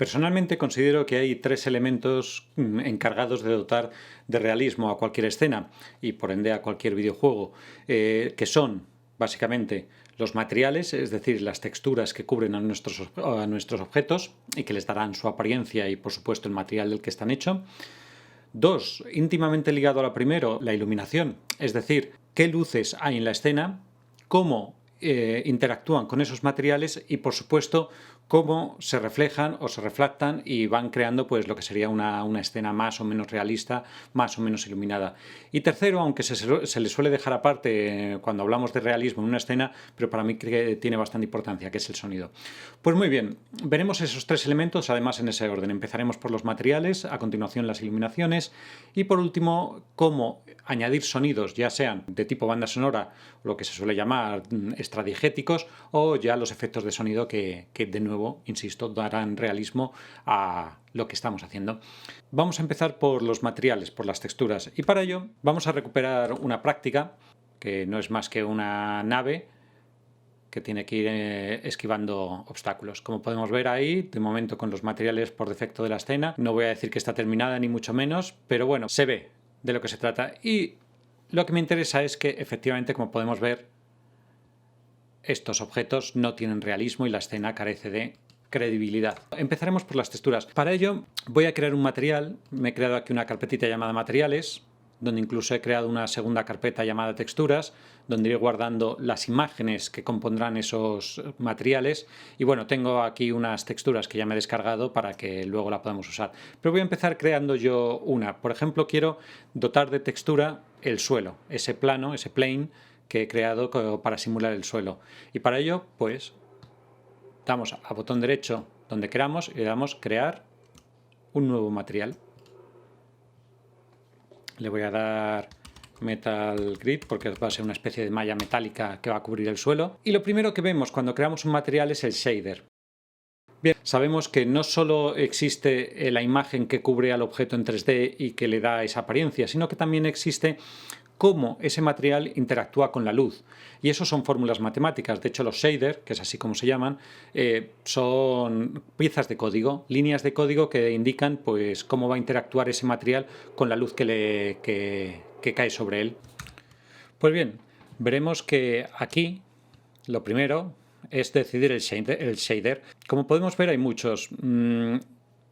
Personalmente considero que hay tres elementos encargados de dotar de realismo a cualquier escena y por ende a cualquier videojuego, que son básicamente los materiales, es decir, las texturas que cubren a nuestros objetos y que les darán su apariencia y por supuesto el material del que están hechos. Dos, íntimamente ligado a lo primero, la iluminación, es decir, qué luces hay en la escena, cómo interactúan con esos materiales y por supuesto cómo se reflejan o se refractan y van creando pues lo que sería una escena más o menos realista, más o menos iluminada. Y tercero, aunque se le suele dejar aparte cuando hablamos de realismo en una escena, pero para mí creo que tiene bastante importancia, que es el sonido. Pues muy bien, veremos esos tres elementos además en ese orden. Empezaremos por los materiales, a continuación las iluminaciones y por último cómo añadir sonidos, ya sean de tipo banda sonora, lo que se suele llamar extradigéticos, o ya los efectos de sonido que de nuevo, insisto, darán realismo a lo que estamos haciendo. Vamos a empezar por los materiales, por las texturas, y para ello vamos a recuperar una práctica que no es más que una nave que tiene que ir esquivando obstáculos. Como podemos ver ahí, de momento con los materiales por defecto de la escena, no voy a decir que está terminada ni mucho menos, pero bueno, se ve de lo que se trata. Y lo que me interesa es que efectivamente, como podemos ver, estos objetos no tienen realismo y la escena carece de credibilidad. Empezaremos por las texturas. Para ello voy a crear un material. Me he creado aquí una carpetita llamada materiales, donde incluso he creado una segunda carpeta llamada texturas, donde iré guardando las imágenes que compondrán esos materiales. Y bueno, tengo aquí unas texturas que ya me he descargado para que luego la podamos usar. Pero voy a empezar creando yo una. Por ejemplo, quiero dotar de textura el suelo, ese plano, ese plane que he creado para simular el suelo. Y para ello, pues, damos a botón derecho donde queramos y le damos crear un nuevo material. Le voy a dar Metal Grid porque va a ser una especie de malla metálica que va a cubrir el suelo. Y lo primero que vemos cuando creamos un material es el shader. Bien, sabemos que no solo existe la imagen que cubre al objeto en 3D y que le da esa apariencia, sino que también existe cómo ese material interactúa con la luz. Y eso son fórmulas matemáticas. De hecho, los shaders, que es así como se llaman, son piezas de código, líneas de código que indican pues, cómo va a interactuar ese material con la luz que cae sobre él. Pues bien, veremos que aquí lo primero es decidir el shader. Como podemos ver, hay muchos.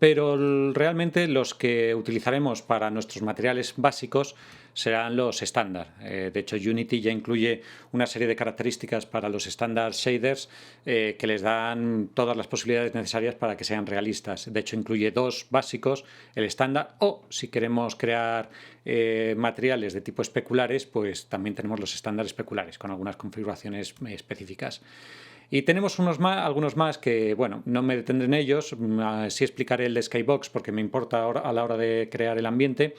Pero realmente los que utilizaremos para nuestros materiales básicos serán los estándar. De hecho, Unity ya incluye una serie de características para los estándar shaders que les dan todas las posibilidades necesarias para que sean realistas. De hecho, incluye dos básicos, el estándar, o si queremos crear materiales de tipo especulares, pues también tenemos los estándar especulares con algunas configuraciones específicas. Y tenemos algunos más que, bueno, no me detendré en ellos, sí explicaré el de Skybox porque me importa a la hora de crear el ambiente,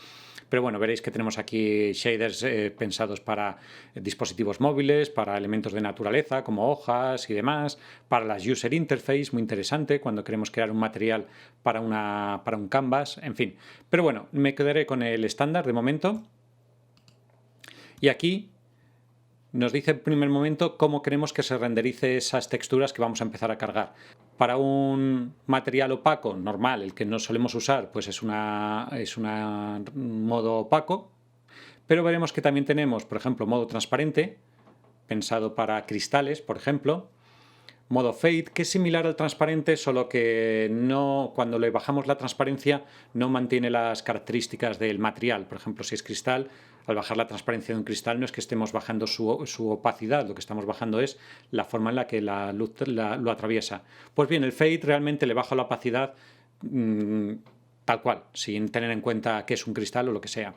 pero bueno, veréis que tenemos aquí shaders pensados para dispositivos móviles, para elementos de naturaleza como hojas y demás, para las user interface, muy interesante, cuando queremos crear un material para un canvas, en fin. Pero bueno, me quedaré con el estándar de momento. Y aquí nos dice en primer momento cómo queremos que se renderice esas texturas que vamos a empezar a cargar. Para un material opaco normal, el que no solemos usar, pues es un modo opaco. Pero veremos que también tenemos, por ejemplo, modo transparente, pensado para cristales, por ejemplo. Modo fade, que es similar al transparente, solo que no, cuando le bajamos la transparencia no mantiene las características del material. Por ejemplo, si es cristal, al bajar la transparencia de un cristal no es que estemos bajando su opacidad, lo que estamos bajando es la forma en la que la luz lo atraviesa. Pues bien, el fade realmente le baja la opacidad tal cual, sin tener en cuenta que es un cristal o lo que sea.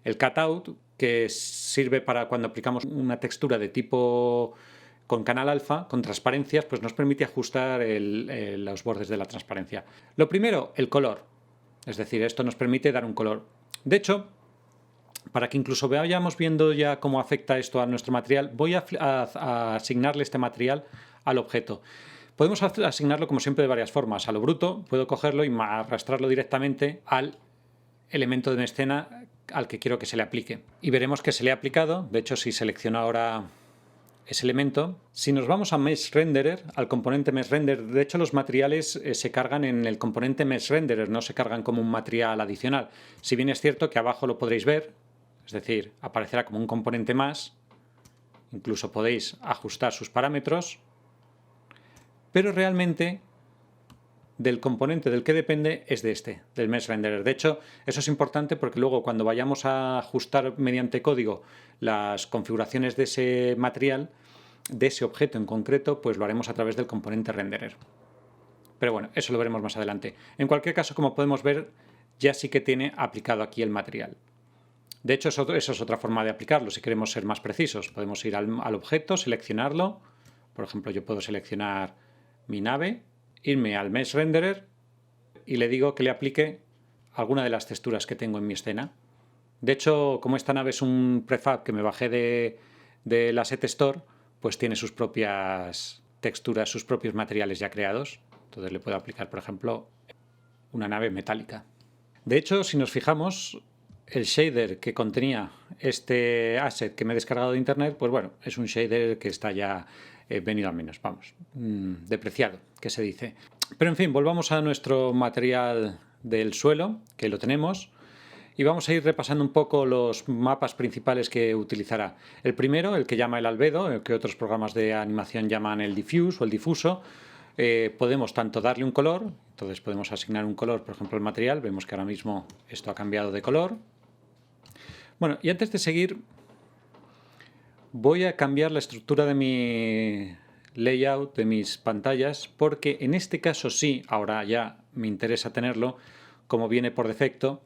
El cutout, que sirve para cuando aplicamos una textura de tipo con canal alfa, con transparencias, pues nos permite ajustar los bordes de la transparencia. Lo primero, el color. Es decir, esto nos permite dar un color. De hecho, para que incluso vayamos viendo ya cómo afecta esto a nuestro material, voy a asignarle este material al objeto. Podemos asignarlo, como siempre, de varias formas. A lo bruto, puedo cogerlo y arrastrarlo directamente al elemento de mi escena al que quiero que se le aplique. Y veremos que se le ha aplicado. De hecho, si selecciono ahora ese elemento. Si nos vamos a Mesh Renderer, al componente Mesh Renderer, de hecho los materiales se cargan en el componente Mesh Renderer, no se cargan como un material adicional. Si bien es cierto que abajo lo podréis ver, es decir, aparecerá como un componente más, incluso podéis ajustar sus parámetros, pero realmente del componente del que depende es de este, del Mesh Renderer. De hecho, eso es importante porque luego cuando vayamos a ajustar mediante código las configuraciones de ese material, de ese objeto en concreto, pues lo haremos a través del componente renderer. Pero bueno, eso lo veremos más adelante. En cualquier caso, como podemos ver, ya sí que tiene aplicado aquí el material. De hecho, eso es otra forma de aplicarlo. Si queremos ser más precisos, podemos ir al objeto, seleccionarlo. Por ejemplo, yo puedo seleccionar mi nave, irme al Mesh Renderer y le digo que le aplique alguna de las texturas que tengo en mi escena. De hecho, como esta nave es un prefab que me bajé de la Asset Store, pues tiene sus propias texturas, sus propios materiales ya creados. Entonces le puedo aplicar, por ejemplo, una nave metálica. De hecho, si nos fijamos, el shader que contenía este asset que me he descargado de internet, pues bueno, es un shader que está ya venido a menos, vamos, depreciado, que se dice. Pero en fin, volvamos a nuestro material del suelo, que lo tenemos, y vamos a ir repasando un poco los mapas principales que utilizará. El primero, el que llama el albedo, el que otros programas de animación llaman el diffuse o el difuso. Podemos tanto darle un color, entonces podemos asignar un color, por ejemplo, al material. Vemos que ahora mismo esto ha cambiado de color. Bueno, y antes de seguir, voy a cambiar la estructura de mi layout, de mis pantallas, porque en este caso sí, ahora ya me interesa tenerlo como viene por defecto.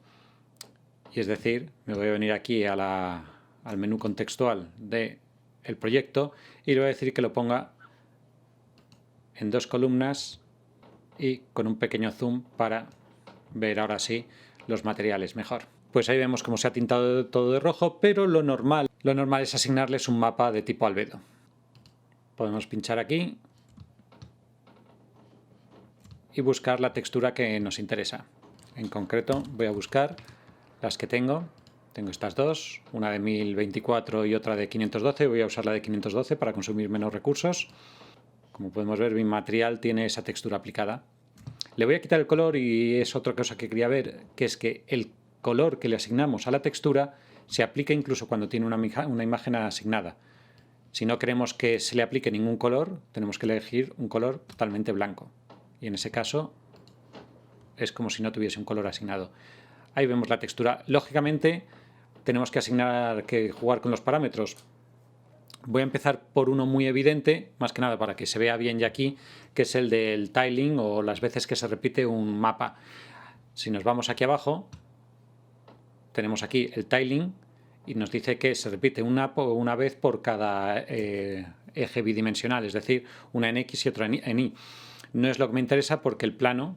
Y es decir, me voy a venir aquí al menú contextual del proyecto y le voy a decir que lo ponga en 2 columnas y con un pequeño zoom para ver ahora sí los materiales mejor. Pues ahí vemos cómo se ha tintado todo de rojo, pero lo normal es asignarles un mapa de tipo albedo. Podemos pinchar aquí y buscar la textura que nos interesa. En concreto voy a buscar las que tengo. Tengo estas dos, una de 1024 y otra de 512. Voy a usar la de 512 para consumir menos recursos. Como podemos ver, mi material tiene esa textura aplicada. Le voy a quitar el color y es otra cosa que quería ver, que es que el color que le asignamos a la textura se aplica incluso cuando tiene una imagen asignada. Si no queremos que se le aplique ningún color, tenemos que elegir un color totalmente blanco. Y en ese caso es como si no tuviese un color asignado. Ahí vemos la textura. Lógicamente tenemos que jugar con los parámetros. Voy a empezar por uno muy evidente, más que nada para que se vea bien ya aquí, que es el del tiling o las veces que se repite un mapa. Si nos vamos aquí abajo, tenemos aquí el tiling y nos dice que se repite una vez por cada eje bidimensional, es decir, una en X y otra en Y. No es lo que me interesa porque el plano,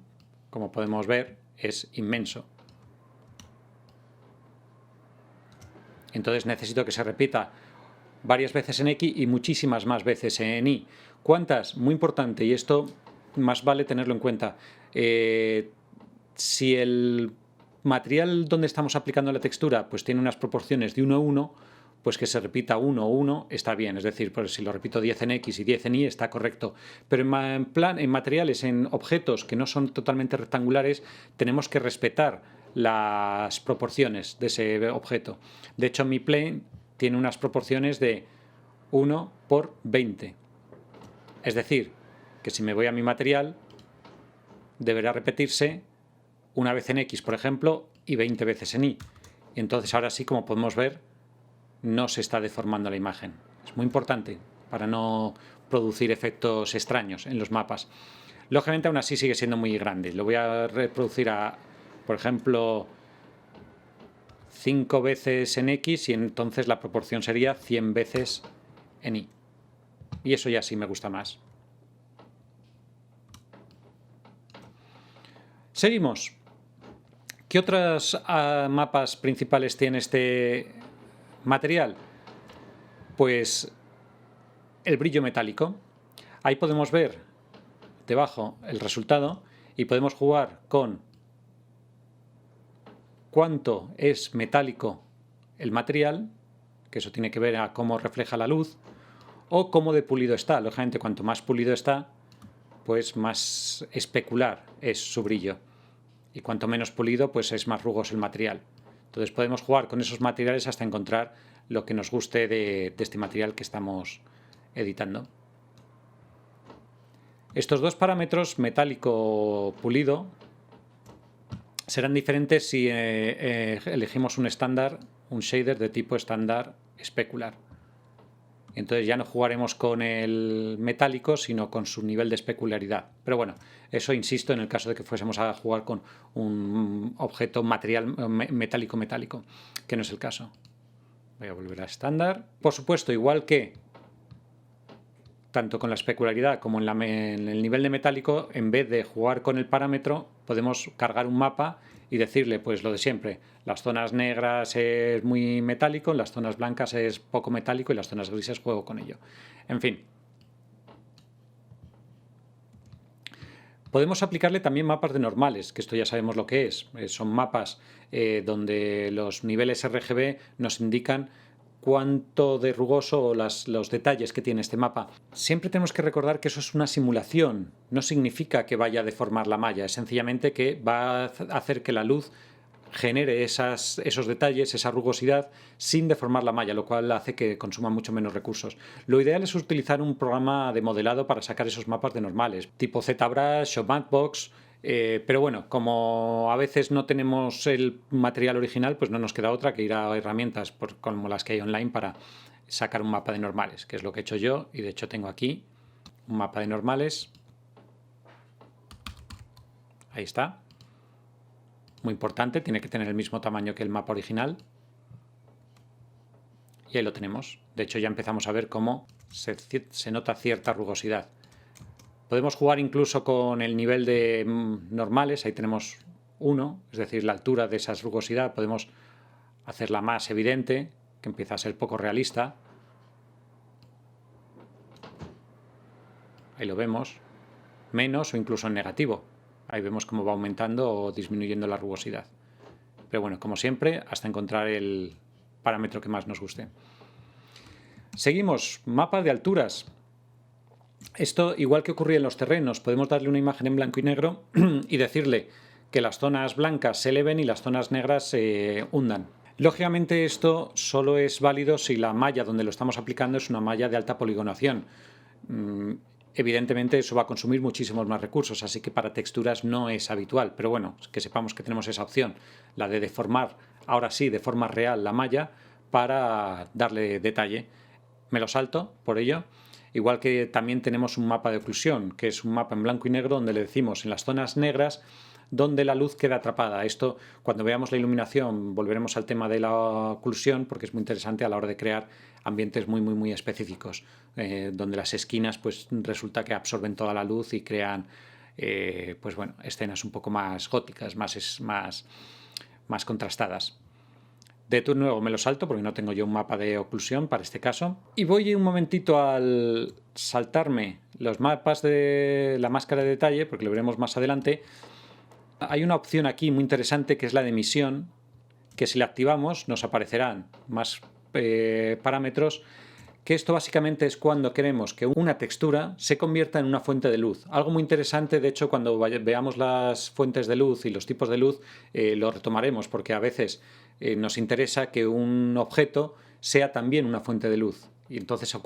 como podemos ver, es inmenso. Entonces necesito que se repita varias veces en X y muchísimas más veces en Y. ¿Cuántas? Muy importante, y esto más vale tenerlo en cuenta. Si el material donde estamos aplicando la textura pues tiene unas proporciones de 1 a 1, pues que se repita 1 o 1 está bien. Es decir, pues si lo repito 10 en X y 10 en Y está correcto. Pero en materiales, en objetos que no son totalmente rectangulares, tenemos que respetar las proporciones de ese objeto. De hecho, mi plane tiene unas proporciones de 1 por 20. Es decir, que si me voy a mi material, deberá repetirse una vez en X, por ejemplo, y 20 veces en Y. Y entonces ahora sí, como podemos ver, no se está deformando la imagen. Es muy importante para no producir efectos extraños en los mapas. Lógicamente aún así sigue siendo muy grande. Lo voy a reproducir por ejemplo, 5 veces en X y entonces la proporción sería 100 veces en Y. Y eso ya sí me gusta más. Seguimos. ¿Qué otros mapas principales tiene este material? Pues el brillo metálico. Ahí podemos ver debajo el resultado y podemos jugar con cuánto es metálico el material, que eso tiene que ver a cómo refleja la luz, o cómo de pulido está. Lógicamente, cuanto más pulido está, pues más especular es su brillo. Y cuanto menos pulido, pues es más rugoso el material. Entonces podemos jugar con esos materiales hasta encontrar lo que nos guste de este material que estamos editando. Estos dos parámetros, metálico pulido, serán diferentes si elegimos un estándar, un shader de tipo estándar especular. Entonces ya no jugaremos con el metálico, sino con su nivel de especularidad. Pero bueno, eso insisto en el caso de que fuésemos a jugar con un objeto material metálico, que no es el caso. Voy a volver a estándar. Por supuesto, igual que tanto con la especularidad como en el nivel de metálico, en vez de jugar con el parámetro, podemos cargar un mapa y decirle pues lo de siempre. Las zonas negras es muy metálico, las zonas blancas es poco metálico y las zonas grises juego con ello. En fin. Podemos aplicarle también mapas de normales, que esto ya sabemos lo que es. Son mapas donde los niveles RGB nos indican cuánto de rugoso o los detalles que tiene este mapa. Siempre tenemos que recordar que eso es una simulación. No significa que vaya a deformar la malla, es sencillamente que va a hacer que la luz genere esos detalles, esa rugosidad, sin deformar la malla, lo cual hace que consuma mucho menos recursos. Lo ideal es utilizar un programa de modelado para sacar esos mapas de normales, tipo ZBrush o Matchbox, pero bueno, como a veces no tenemos el material original, pues no nos queda otra que ir a herramientas como las que hay online para sacar un mapa de normales, que es lo que he hecho yo, y de hecho tengo aquí un mapa de normales. Ahí está. Muy importante, tiene que tener el mismo tamaño que el mapa original. Y ahí lo tenemos. De hecho ya empezamos a ver cómo se nota cierta rugosidad. Podemos jugar incluso con el nivel de normales. Ahí tenemos 1, es decir, la altura de esa rugosidad. Podemos hacerla más evidente, que empieza a ser poco realista. Ahí lo vemos. Menos o incluso en negativo. Ahí vemos cómo va aumentando o disminuyendo la rugosidad. Pero bueno, como siempre, hasta encontrar el parámetro que más nos guste. Seguimos, mapas de alturas. Esto, igual que ocurría en los terrenos, podemos darle una imagen en blanco y negro y decirle que las zonas blancas se eleven y las zonas negras se hundan. Lógicamente esto solo es válido si la malla donde lo estamos aplicando es una malla de alta poligonación. Evidentemente eso va a consumir muchísimos más recursos, así que para texturas no es habitual, pero bueno, que sepamos que tenemos esa opción, la de deformar, ahora sí, de forma real la malla para darle detalle. Me lo salto por ello, igual que también tenemos un mapa de oclusión, que es un mapa en blanco y negro donde le decimos en las zonas negras donde la luz queda atrapada. Esto, cuando veamos la iluminación, volveremos al tema de la oclusión, porque es muy interesante a la hora de crear ambientes muy específicos, donde las esquinas pues resulta que absorben toda la luz y crean pues bueno, escenas un poco más góticas, más contrastadas. De nuevo me lo salto porque no tengo yo un mapa de oclusión para este caso. Y voy un momentito al saltarme los mapas de la máscara de detalle, porque lo veremos más adelante. Hay una opción aquí muy interesante que es la de emisión, que si la activamos nos aparecerán más parámetros, que esto básicamente es cuando queremos que una textura se convierta en una fuente de luz. Algo muy interesante, de hecho, cuando veamos las fuentes de luz y los tipos de luz, lo retomaremos, porque a veces nos interesa que un objeto sea también una fuente de luz. Y entonces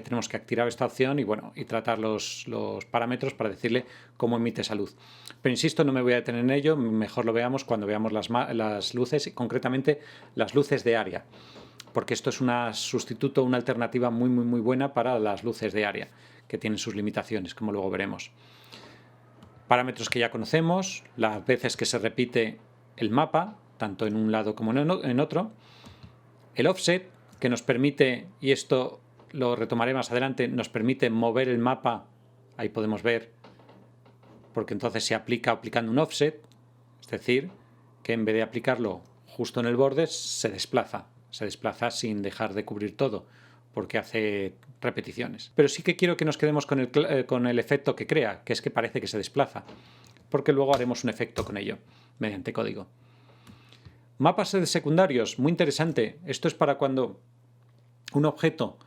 tenemos que activar esta opción y tratar los parámetros para decirle cómo emite esa luz. Pero insisto, no me voy a detener en ello, mejor lo veamos cuando veamos las luces, y concretamente las luces de área, porque esto es un sustituto, una alternativa muy buena para las luces de área, que tienen sus limitaciones, como luego veremos. Parámetros que ya conocemos, las veces que se repite el mapa, tanto en un lado como en otro. El offset, que nos permite, y esto lo retomaré más adelante, nos permite mover el mapa, ahí podemos ver, porque entonces se aplica aplicando un offset, es decir, que en vez de aplicarlo justo en el borde, se desplaza sin dejar de cubrir todo, porque hace repeticiones. Pero sí que quiero que nos quedemos con el efecto que crea, que es que parece que se desplaza, porque luego haremos un efecto con ello, mediante código. Mapas secundarios, muy interesante. Esto es para cuando un objeto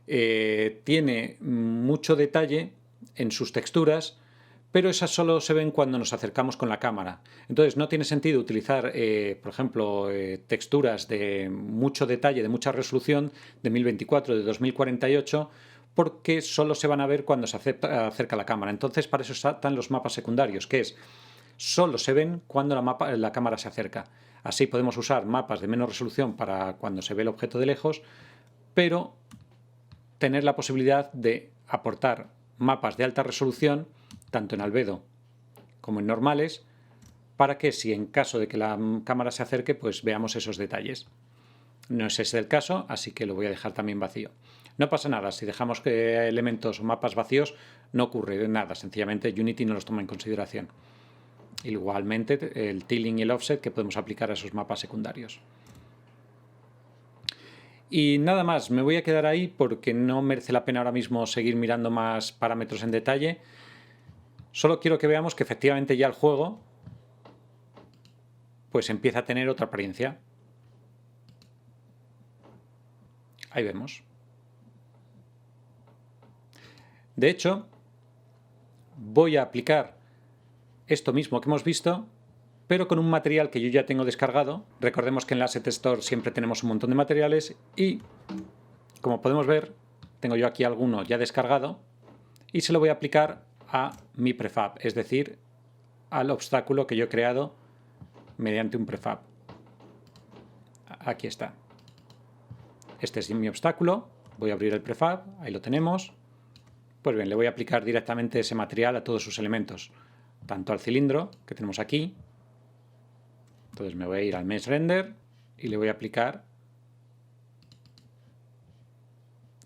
tiene mucho detalle en sus texturas, pero esas solo se ven cuando nos acercamos con la cámara. Entonces no tiene sentido utilizar, por ejemplo, texturas de mucho detalle, de mucha resolución, de 1024, de 2048, porque solo se van a ver cuando se acerca la cámara. Entonces para eso están los mapas secundarios, que es solo se ven cuando la cámara se acerca. Así podemos usar mapas de menos resolución para cuando se ve el objeto de lejos, pero tener la posibilidad de aportar mapas de alta resolución tanto en albedo como en normales, para que si en caso de que la cámara se acerque, pues veamos esos detalles. No es ese el caso, así que lo voy a dejar también vacío. No pasa nada, si dejamos elementos o mapas vacíos, no ocurre nada, sencillamente Unity no los toma en consideración. Igualmente el tiling y el offset que podemos aplicar a esos mapas secundarios. Y nada más, me voy a quedar ahí porque no merece la pena ahora mismo seguir mirando más parámetros en detalle. Solo quiero que veamos que efectivamente ya el juego pues empieza a tener otra apariencia. Ahí vemos. De hecho, voy a aplicar esto mismo que hemos visto, pero con un material que yo ya tengo descargado. Recordemos que en la Asset Store siempre tenemos un montón de materiales y, como podemos ver, tengo yo aquí alguno ya descargado y se lo voy a aplicar a mi prefab, es decir, al obstáculo que yo he creado mediante un prefab. Aquí está. Este es mi obstáculo. Voy a abrir el prefab, ahí lo tenemos. Pues bien, le voy a aplicar directamente ese material a todos sus elementos, tanto al cilindro que tenemos aquí. Entonces me voy a ir al Mesh Render y le voy a aplicar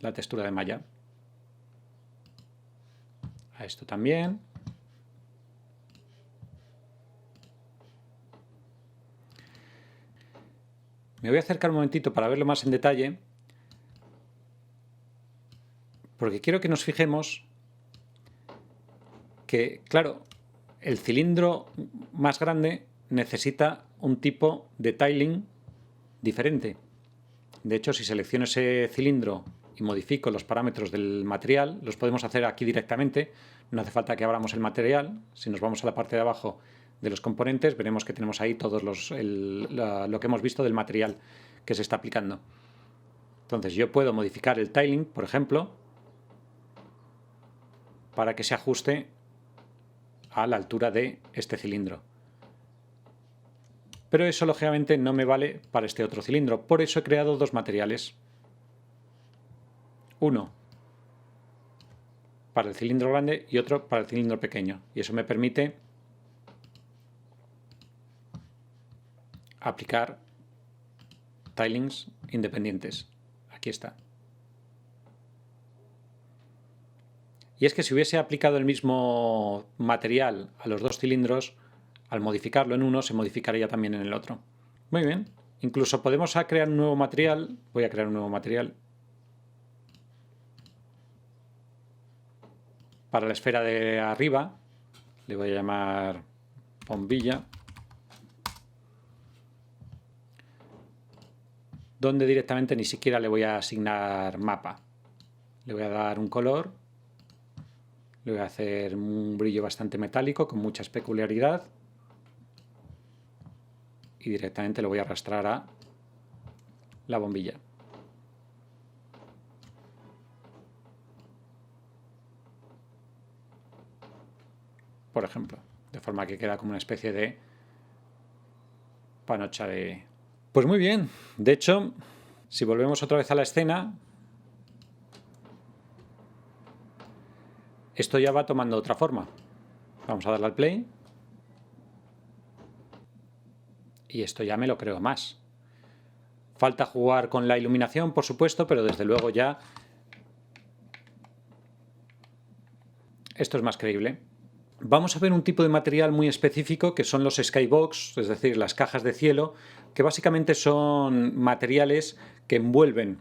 la textura de malla. A esto también. Me voy a acercar un momentito para verlo más en detalle, porque quiero que nos fijemos que, claro, el cilindro más grande necesita un tipo de tiling diferente. De hecho, si selecciono ese cilindro y modifico los parámetros del material, los podemos hacer aquí directamente. No hace falta que abramos el material. Si nos vamos a la parte de abajo de los componentes, veremos que tenemos ahí todos lo que hemos visto del material que se está aplicando. Entonces yo puedo modificar el tiling, por ejemplo, para que se ajuste a la altura de este cilindro. Pero eso lógicamente no me vale para este otro cilindro. Por eso he creado dos materiales. Uno para el cilindro grande y otro para el cilindro pequeño. Y eso me permite aplicar tilings independientes. Aquí está. Y es que si hubiese aplicado el mismo material a los dos cilindros, al modificarlo en uno, se modificaría también en el otro. Muy bien. Incluso podemos crear un nuevo material. Voy a crear un nuevo material. Para la esfera de arriba, le voy a llamar bombilla. Donde directamente ni siquiera le voy a asignar mapa. Le voy a dar un color. Le voy a hacer un brillo bastante metálico con mucha peculiaridad. Y directamente lo voy a arrastrar a la bombilla. Por ejemplo, de forma que queda como una especie de panocha de... Pues muy bien, de hecho, si volvemos otra vez a la escena, esto ya va tomando otra forma. Vamos a darle al play. Y esto ya me lo creo más. Falta jugar con la iluminación, por supuesto, pero desde luego ya esto es más creíble. Vamos a ver un tipo de material muy específico que son los skybox, es decir, las cajas de cielo, que básicamente son materiales que envuelven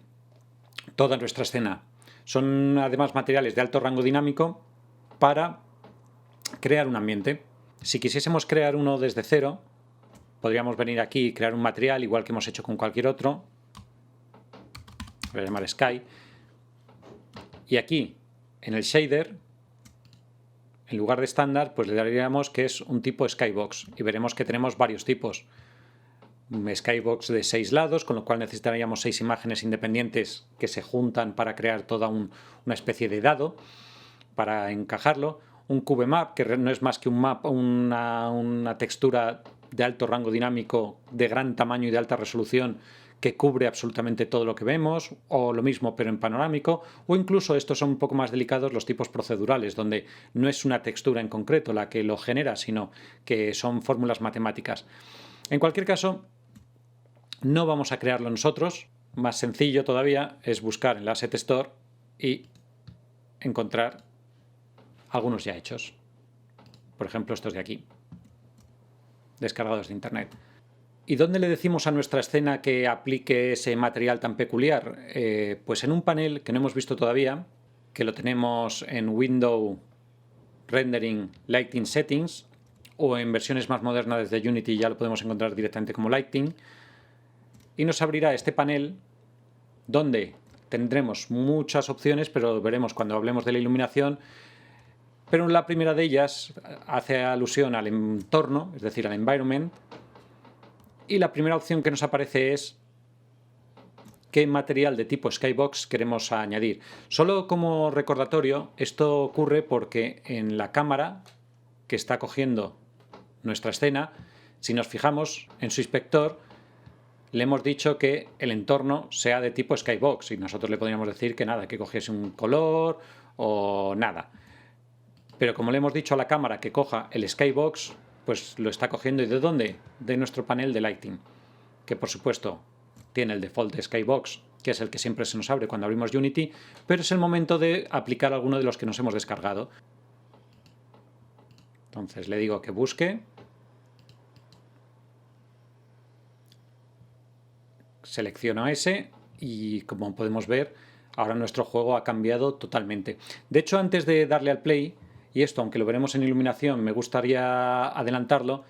toda nuestra escena. Son además materiales de alto rango dinámico para crear un ambiente. Si quisiésemos crear uno desde cero, podríamos venir aquí y crear un material igual que hemos hecho con cualquier otro. Voy a llamar Sky. Y aquí, en el shader, en lugar de estándar, pues le daríamos que es un tipo Skybox y veremos que tenemos varios tipos. Skybox de 6 lados, con lo cual necesitaríamos 6 imágenes independientes que se juntan para crear toda una especie de dado para encajarlo. Un CubeMap, que no es más que un map, una textura de alto rango dinámico, de gran tamaño y de alta resolución, que cubre absolutamente todo lo que vemos, o lo mismo pero en panorámico, o incluso estos son un poco más delicados, los tipos procedurales, donde no es una textura en concreto la que lo genera, sino que son fórmulas matemáticas. En cualquier caso, no vamos a crearlo nosotros. Más sencillo todavía es buscar en la Asset Store y encontrar algunos ya hechos. Por ejemplo, estos de aquí, descargados de internet. ¿Y dónde le decimos a nuestra escena que aplique ese material tan peculiar? Pues en un panel que no hemos visto todavía, que lo tenemos en Window, Rendering, Lighting Settings, o en versiones más modernas desde Unity ya lo podemos encontrar directamente como Lighting, y nos abrirá este panel donde tendremos muchas opciones, pero veremos cuando hablemos de la iluminación. Pero la primera de ellas hace alusión al entorno, es decir, al environment, y la primera opción que nos aparece es qué material de tipo Skybox queremos añadir. Solo como recordatorio, esto ocurre porque en la cámara que está cogiendo nuestra escena, si nos fijamos en su inspector, le hemos dicho que el entorno sea de tipo Skybox y nosotros le podríamos decir que nada, que cogiese un color o nada. Pero como le hemos dicho a la cámara que coja el Skybox, pues lo está cogiendo. ¿Y de dónde? De nuestro panel de Lighting, que por supuesto tiene el default de Skybox, que es el que siempre se nos abre cuando abrimos Unity, pero es el momento de aplicar alguno de los que nos hemos descargado. Entonces le digo que busque. Selecciono ese y como podemos ver, ahora nuestro juego ha cambiado totalmente. De hecho, antes de darle al play, y esto aunque lo veremos en iluminación, me gustaría adelantarlo,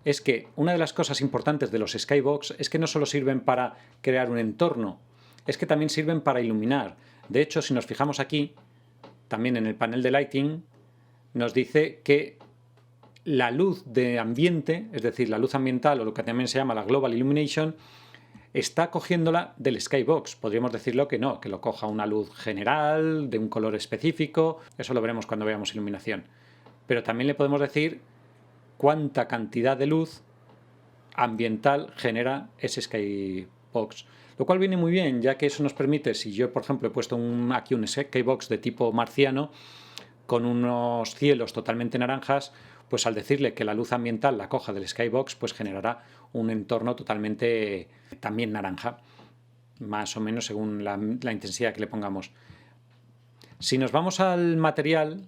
es que una de las cosas importantes de los Skybox es que no solo sirven para crear un entorno, es que también sirven para iluminar. De hecho, si nos fijamos aquí, también en el panel de Lighting, nos dice que la luz de ambiente, es decir, la luz ambiental o lo que también se llama la Global Illumination, está cogiéndola del Skybox. Podríamos decirlo que no, que lo coja una luz general, de un color específico. Eso lo veremos cuando veamos iluminación. Pero también le podemos decir cuánta cantidad de luz ambiental genera ese Skybox. Lo cual viene muy bien, ya que eso nos permite, si yo por ejemplo he puesto aquí un Skybox de tipo marciano, con unos cielos totalmente naranjas, pues al decirle que la luz ambiental la coja del Skybox, pues generará un entorno totalmente también naranja, más o menos según la intensidad que le pongamos. Si nos vamos al material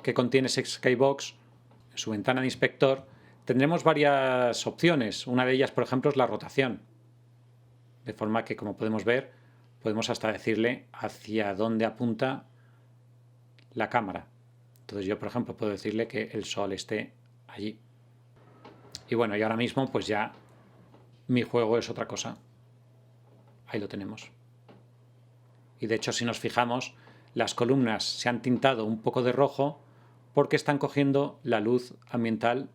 que contiene ese Skybox, en su ventana de inspector, tendremos varias opciones. Una de ellas, por ejemplo, es la rotación. De forma que, como podemos ver, podemos hasta decirle hacia dónde apunta la cámara. Entonces yo, por ejemplo, puedo decirle que el sol esté allí. Y bueno, y ahora mismo pues ya mi juego es otra cosa. Ahí lo tenemos. Y de hecho, si nos fijamos, las columnas se han tintado un poco de rojo porque están cogiendo la luz ambiental.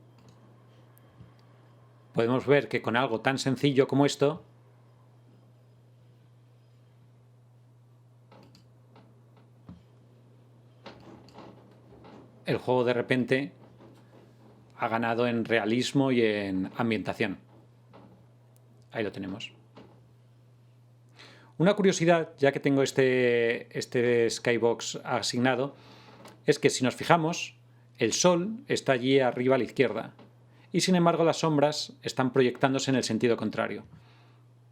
Podemos ver que con algo tan sencillo como esto, el juego de repente ha ganado en realismo y en ambientación. Ahí lo tenemos. Una curiosidad, ya que tengo este Skybox asignado, es que si nos fijamos, el sol está allí arriba a la izquierda y sin embargo las sombras están proyectándose en el sentido contrario.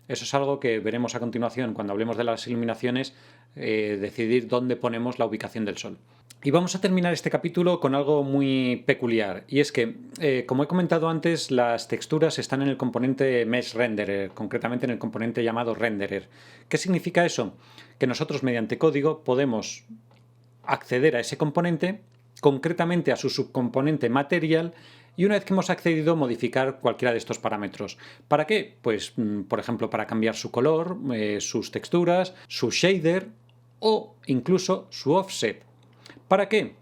Eso es algo que veremos a continuación cuando hablemos de las iluminaciones, decidir dónde ponemos la ubicación del sol. Y vamos a terminar este capítulo con algo muy peculiar, y es que, como he comentado antes, las texturas están en el componente Mesh Renderer, concretamente en el componente llamado Renderer. ¿Qué significa eso? Que nosotros mediante código podemos acceder a ese componente, concretamente a su subcomponente Material, Y una vez que hemos accedido, modificar cualquiera de estos parámetros. ¿Para qué? Pues, por ejemplo, para cambiar su color, sus texturas, su shader o incluso su offset. ¿Para qué?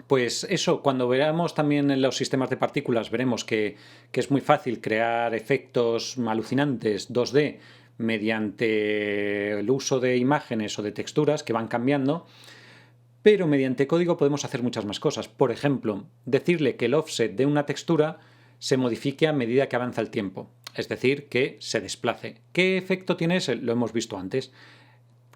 Pues eso, cuando veamos también en los sistemas de partículas, veremos que es muy fácil crear efectos alucinantes 2D mediante el uso de imágenes o de texturas que van cambiando, pero mediante código podemos hacer muchas más cosas. Por ejemplo, decirle que el offset de una textura se modifique a medida que avanza el tiempo, es decir, que se desplace. ¿Qué efecto tiene ese? Lo hemos visto antes.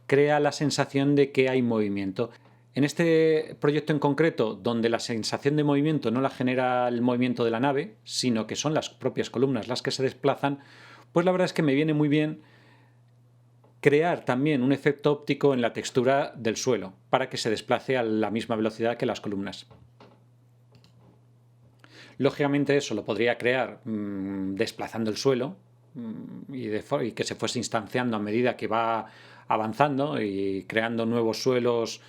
Crea la sensación de que hay movimiento. En este proyecto en concreto, donde la sensación de movimiento no la genera el movimiento de la nave, sino que son las propias columnas las que se desplazan, pues la verdad es que me viene muy bien crear también un efecto óptico en la textura del suelo, para que se desplace a la misma velocidad que las columnas. Lógicamente eso lo podría crear desplazando el suelo y que se fuese instanciando a medida que va avanzando y creando nuevos suelos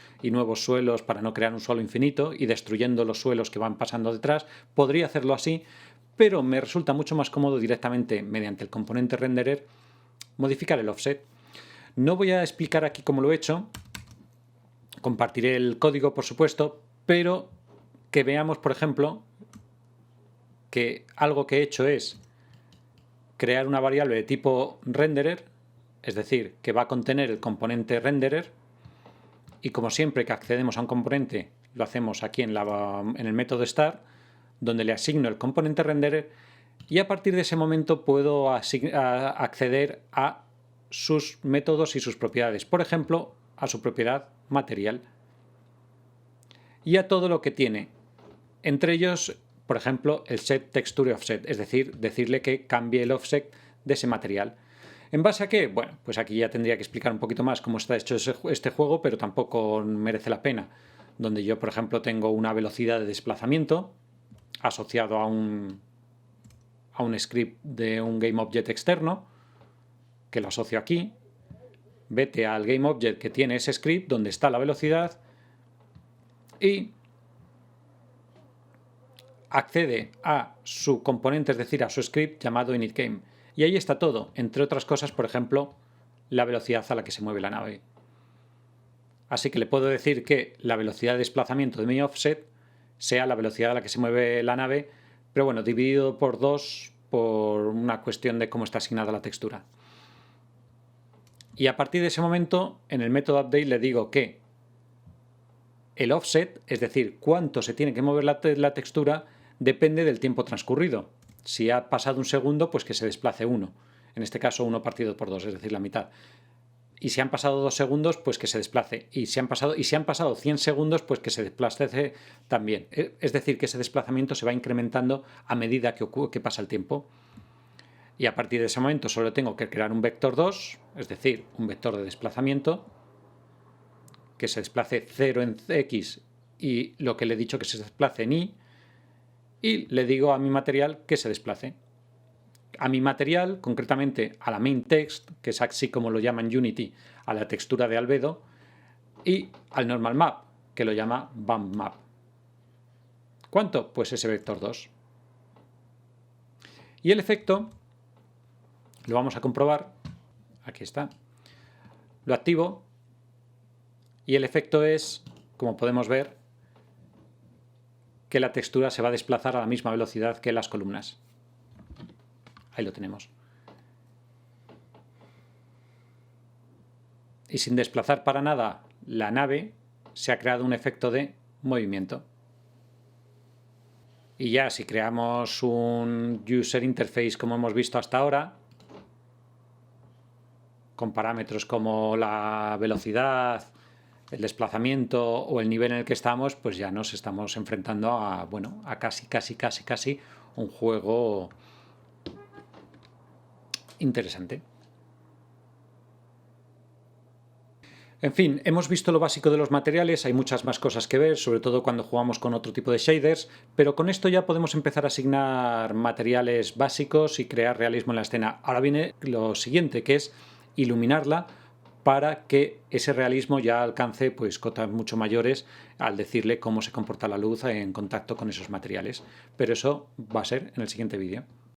para no crear un suelo infinito y destruyendo los suelos que van pasando detrás. Podría hacerlo así, pero me resulta mucho más cómodo directamente mediante el componente renderer modificar el offset. No voy a explicar aquí cómo lo he hecho, compartiré el código por supuesto, pero que veamos por ejemplo que algo que he hecho es crear una variable de tipo renderer, es decir, que va a contener el componente renderer, y como siempre que accedemos a un componente lo hacemos aquí en el método start, donde le asigno el componente renderer, y a partir de ese momento puedo acceder a sus métodos y sus propiedades, por ejemplo, a su propiedad material y a todo lo que tiene, entre ellos, por ejemplo, el set texture offset, es decir, decirle que cambie el offset de ese material. ¿En base a qué? Bueno, pues aquí ya tendría que explicar un poquito más cómo está hecho este juego, pero tampoco merece la pena. Donde yo, por ejemplo, tengo una velocidad de desplazamiento asociado a un script de un GameObject externo, que lo asocio aquí. Vete al GameObject que tiene ese script, donde está la velocidad, y accede a su componente, es decir, a su script llamado initGame. Y ahí está todo, entre otras cosas, por ejemplo, la velocidad a la que se mueve la nave. Así que le puedo decir que la velocidad de desplazamiento de mi offset sea la velocidad a la que se mueve la nave, pero bueno, dividido por 2 por una cuestión de cómo está asignada la textura. Y a partir de ese momento, en el método update le digo que el offset, es decir, cuánto se tiene que mover la textura, depende del tiempo transcurrido. Si ha pasado un segundo, pues que se desplace 1. En este caso 1 partido por 2, es decir, la mitad. Y si han pasado 2 segundos, pues que se desplace. Y si han pasado 100 segundos, pues que se desplace también. Es decir, que ese desplazamiento se va incrementando a medida que pasa el tiempo. Y a partir de ese momento solo tengo que crear un vector 2, es decir, un vector de desplazamiento, que se desplace 0 en x y lo que le he dicho que se desplace en y le digo a mi material que se desplace. A mi material, concretamente a la main text, que es así como lo llama en Unity, a la textura de albedo, y al normal map, que lo llama bump map. ¿Cuánto? Pues ese vector 2. Y el efecto lo vamos a comprobar. Aquí está. Lo activo y el efecto es, como podemos ver, que la textura se va a desplazar a la misma velocidad que las columnas. Ahí lo tenemos. Y sin desplazar para nada la nave, se ha creado un efecto de movimiento. Y ya si creamos un user interface como hemos visto hasta ahora, con parámetros como la velocidad, el desplazamiento o el nivel en el que estamos, pues ya nos estamos enfrentando a, bueno, a casi un juego interesante. En fin, hemos visto lo básico de los materiales, hay muchas más cosas que ver, sobre todo cuando jugamos con otro tipo de shaders, pero con esto ya podemos empezar a asignar materiales básicos y crear realismo en la escena. Ahora viene lo siguiente, que es iluminarla para que ese realismo ya alcance pues cotas mucho mayores al decirle cómo se comporta la luz en contacto con esos materiales. Pero eso va a ser en el siguiente vídeo.